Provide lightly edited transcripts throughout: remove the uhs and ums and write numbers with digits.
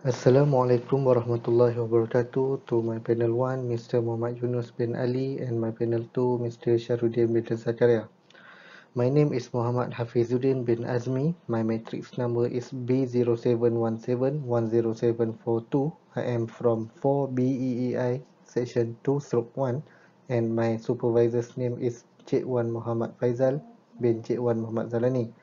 Assalamualaikum warahmatullahi wabarakatuh to my panel 1, Mr. Mohd Yunus bin Ali, and my panel 2, Mr. Shahrudin bin Zakaria. My name is Mohd Hafizuddin Bin Azmi. My matrix number is B071710710742. I am from 4 BEEI section 2/1, and my supervisor's name is Cik Wan Muhammad Faizal bin Cik Wan Muhammad Zalani.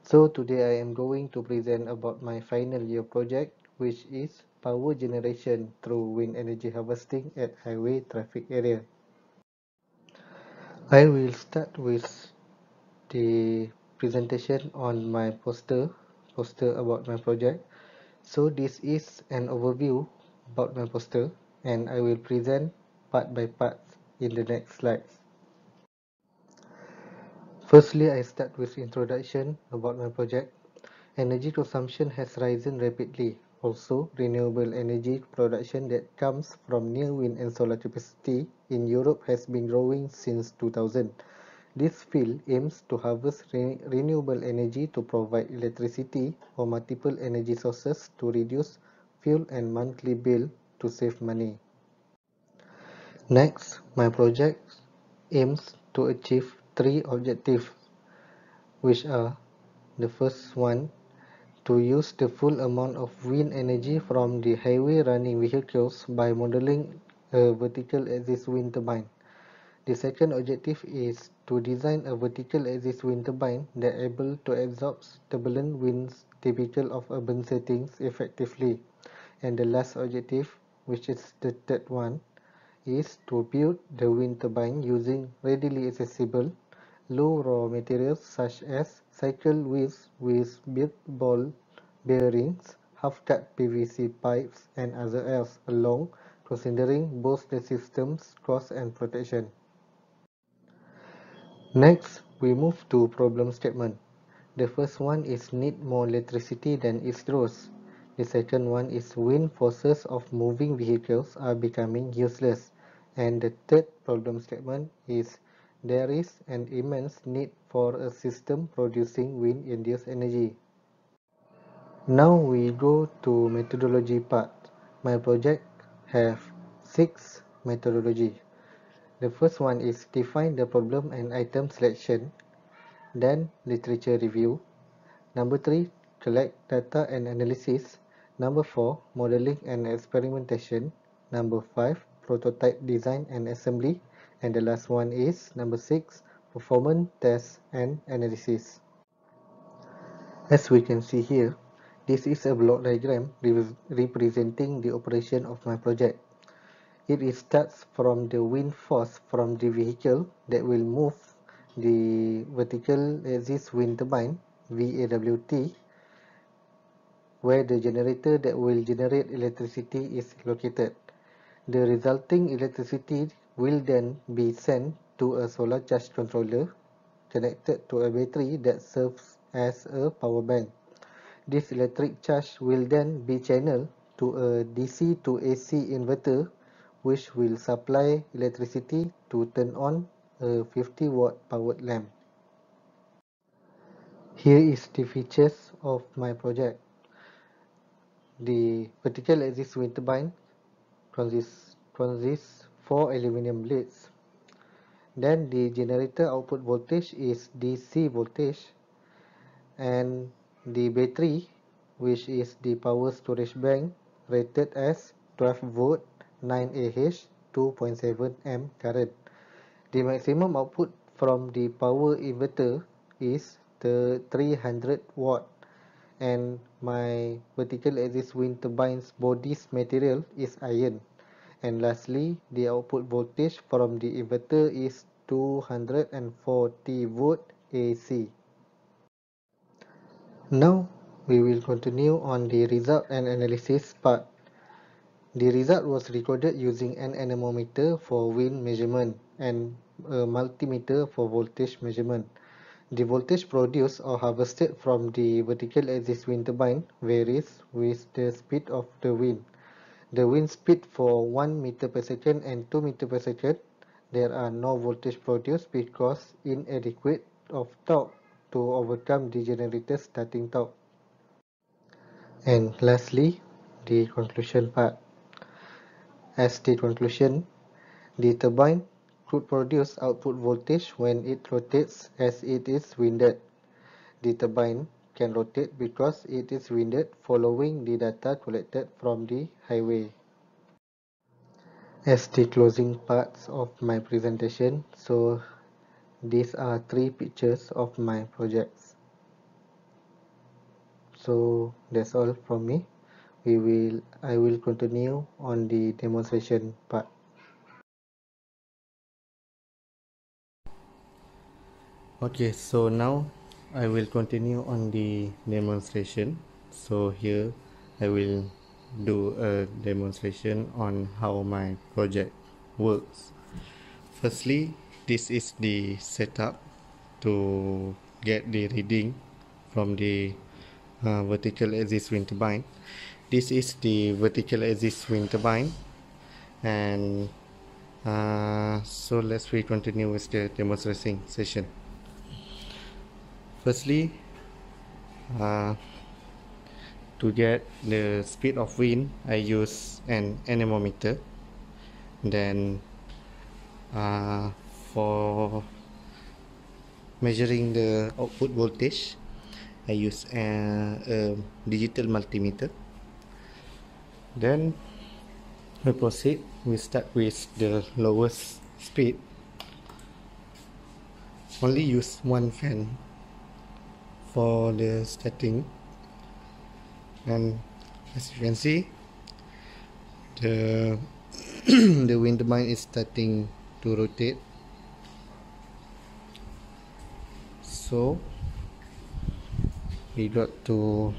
So today I am going to present about my final year project, which is power generation through wind energy harvesting at highway traffic area. I will start with the presentation on my poster about my project. So this is an overview about my poster, and I will present part by part in the next slides. Firstly, I start with introduction about my project. Energy consumption has risen rapidly. Also, renewable energy production that comes from near wind and solar capacity in Europe has been growing since 2000. This field aims to harvest renewable energy to provide electricity or multiple energy sources to reduce fuel and monthly bill to save money. Next, my project aims to achieve three objectives, which are: the first one, to use the full amount of wind energy from the highway running vehicles by modeling a vertical axis wind turbine. The second objective is to design a vertical axis wind turbine that able to absorb turbulent winds typical of urban settings effectively. And the last objective, which is the third one, is to build the wind turbine using readily accessible low raw materials such as cycle wheels with built ball bearings, half-cut PVC pipes, and other else along, considering both the system's cost and protection. Next, we move to problem statement. The first one is need more electricity than it draws. The second one is wind forces of moving vehicles are becoming useless. And the third problem statement is there is an immense need for a system producing wind-induced energy. Now we go to methodology part. My project have 6 methodology. The first one is define the problem and item selection, then literature review. Number 3, collect data and analysis. Number 4, modeling and experimentation. Number 5, prototype design and assembly. And the last one is number 6, performance test and analysis. As we can see here, this is a block diagram representing the operation of my project. It starts from the wind force from the vehicle that will move the vertical axis wind turbine VAWT, where the generator that will generate electricity is located. The resulting electricity will then be sent to a solar charge controller connected to a battery that serves as a power bank. This electric charge will then be channeled to a DC to AC inverter, which will supply electricity to turn on a 50-watt powered lamp. Here is the features of my project. The vertical axis wind turbine consists 4 aluminum blades. Then the generator output voltage is DC voltage, and the battery, which is the power storage bank, rated as 12 volt 9Ah 2.7 amp current. The maximum output from the power inverter is the 300 watt, and my vertical axis wind turbine's body's material is iron. And lastly, the output voltage from the inverter is 240 volt AC. Now we will continue on the result and analysis part. The result was recorded using an anemometer for wind measurement and a multimeter for voltage measurement. The voltage produced or harvested from the vertical axis wind turbine varies with the speed of the wind. The wind speed for 1 meter per second and 2 meter per second, there are no voltage produced because inadequate of torque to overcome the generator's starting torque. And lastly, the conclusion part. As the conclusion, the turbine could produce output voltage when it rotates as it is winded. The turbine can rotate because it is winded following the data collected from the highway. As the closing parts of my presentation, so these are 3 pictures of my projects. So that's all from me. I will continue on the demonstration part. Okay, so now I will continue on the demonstration. So here I will do a demonstration on how my project works. Firstly, this is the setup to get the reading from the vertical axis wind turbine. This is the vertical axis wind turbine, and so let's continue with the demonstration session. Firstly, to get the speed of wind, I use an anemometer. Then for measuring the output voltage, I use a digital multimeter. Then we proceed. We start with the lowest speed. Only use one fan for the starting, and as you can see, the the wind turbine is starting to rotate. So we got to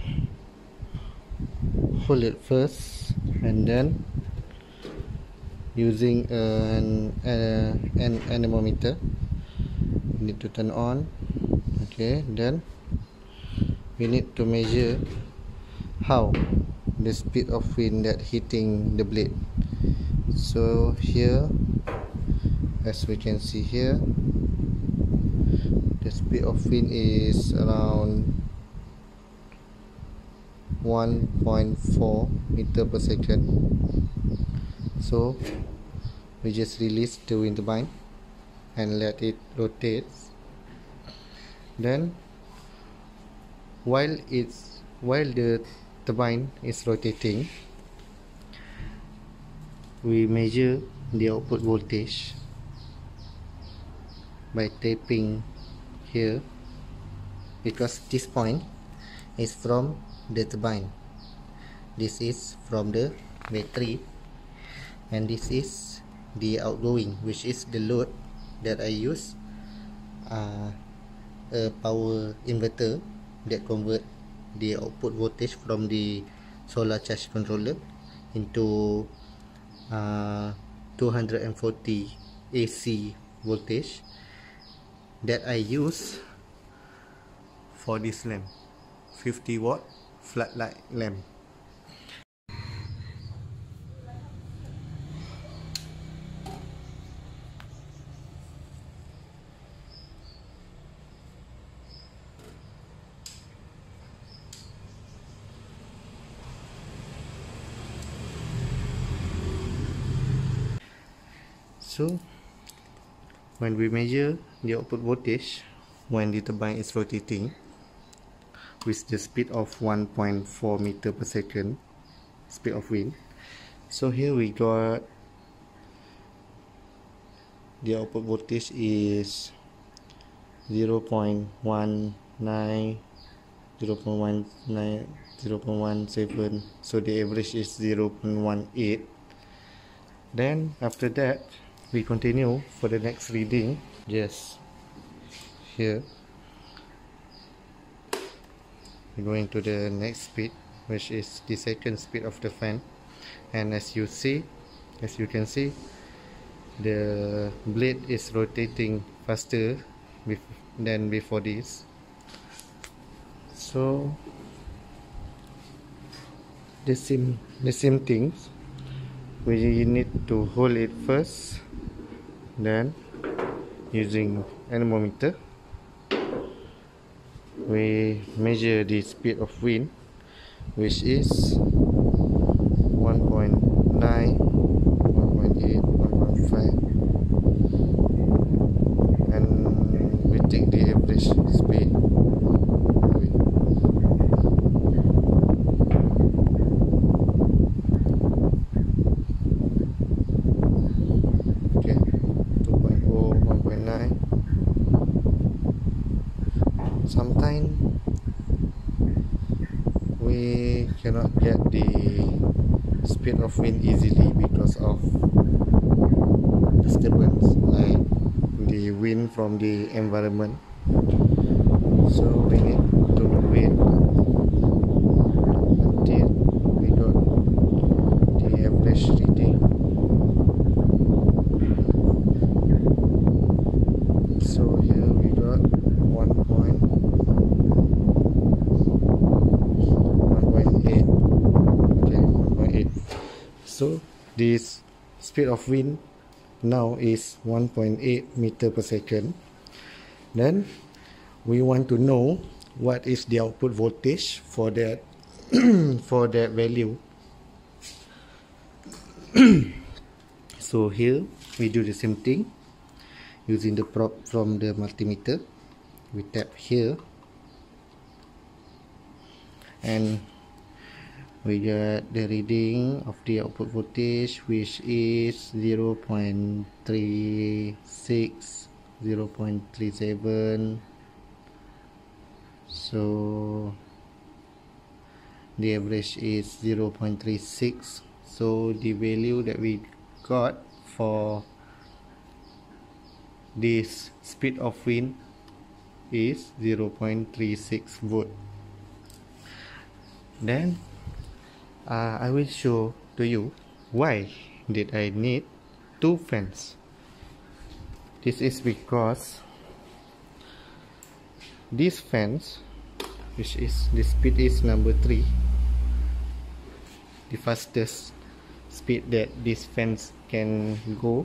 hold it first, and then using an anemometer, need to turn on. Okay, then we need to measure how the speed of wind that hitting the blade. So here, as we can see here, the speed of wind is around 1.4 meter per second. So we just release the wind turbine and let it rotate. Then while the turbine is rotating, we measure the output voltage by tapping here, because this point is from the turbine, this is from the battery, and this is the outgoing, which is the load that I use, a power inverter that convert the output voltage from the solar charge controller into 240 AC voltage that I use for this lamp, 50 watt floodlight lamp. So when we measure the output voltage when the turbine is rotating with the speed of 1.4 meter per second speed of wind, so here we got the output voltage is 0.19, 0.19, 0.17, so the average is 0.18. Then after that we continue for the next reading. Yes, here we're going to the next speed, which is the second speed of the fan, and as you can see, the blade is rotating faster than before this. So the same things, we need to hold it first, then using anemometer we measure the speed of wind, which is get the speed of wind easily because of disturbance like the wind from the environment. So we need to wait until we got the average reading. So here we got 1.8. Okay, 1.8. So this speed of wind now is 1.8 meter per second. Then we want to know what is the output voltage for that for that value. So here we do the same thing using the probe from the multimeter. We tap here and we get the reading of the output voltage, which is 0.36, 0.37. So the average is 0.36. So the value that we got for this speed of wind is 0.36 volt. Then I will show to you why did I need two fans. This is because these fans, which is the speed is number 3, the fastest speed that these fans can go,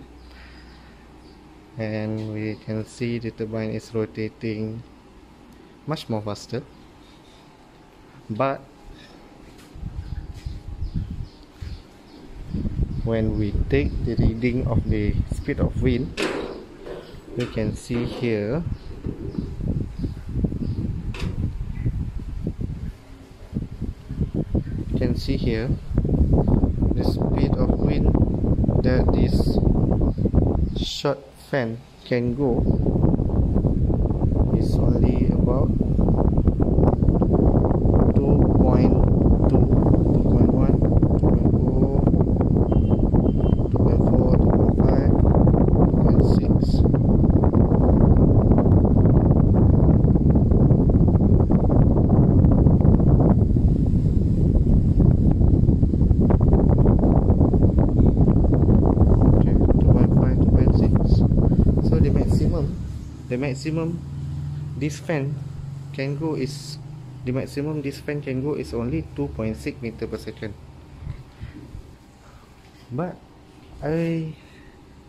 and we can see the turbine is rotating much more faster. But when we take the reading of the speed of wind, we can see here the speed of wind that this short fan can go is only about 2.2, 2.1, 2.4, 2.4, 2.5, 2.6. The maximum this fan can go is only 2.6 meter per second. But I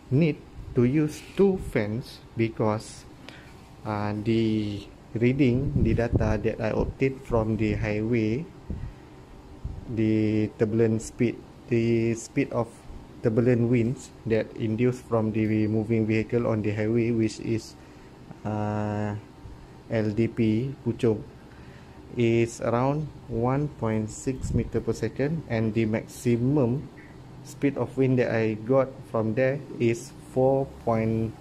need to use two fans because the reading, the data that I obtained from the highway, the turbulent speed, the speed of turbulent winds that induced from the moving vehicle on the highway, which is LDP Puchong, is around 1.6 meter per second, and the maximum speed of wind that I got from there is 4.0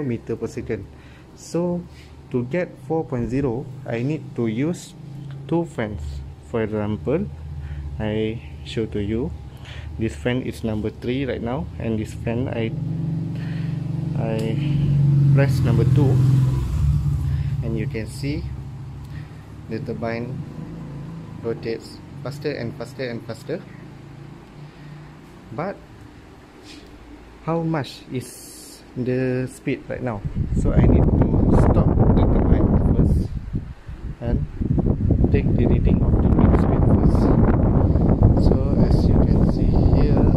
meter per second. So to get 4.0, I need to use two fans. For example, I show to you, this fan is number 3 right now, and this fan I press number 2, and you can see the turbine rotates faster and faster and faster. But how much is the speed right now? So I need to stop the turbine first and take the reading of the wind speed first. So as you can see here,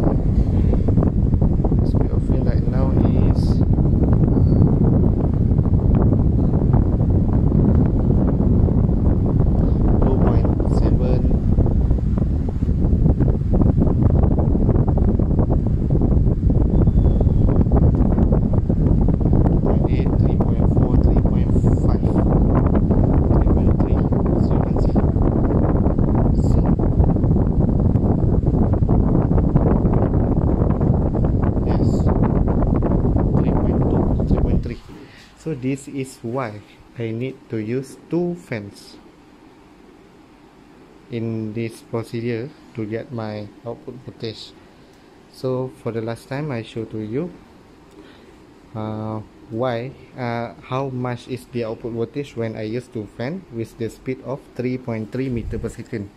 the speed of wind right now is 3.3. So this is why I need to use two fans. in this procedure to get my output voltage. So for the last time I show to you how much is the output voltage when I use two fan with the speed of 3.3 meter per second.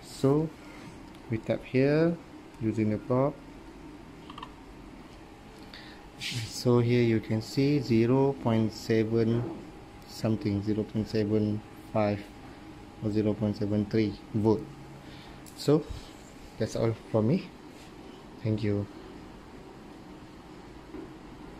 So we tap here using the probe. So here you can see 0.7 something, 0.75 or 0.73 volt. So that's all for me. Thank you.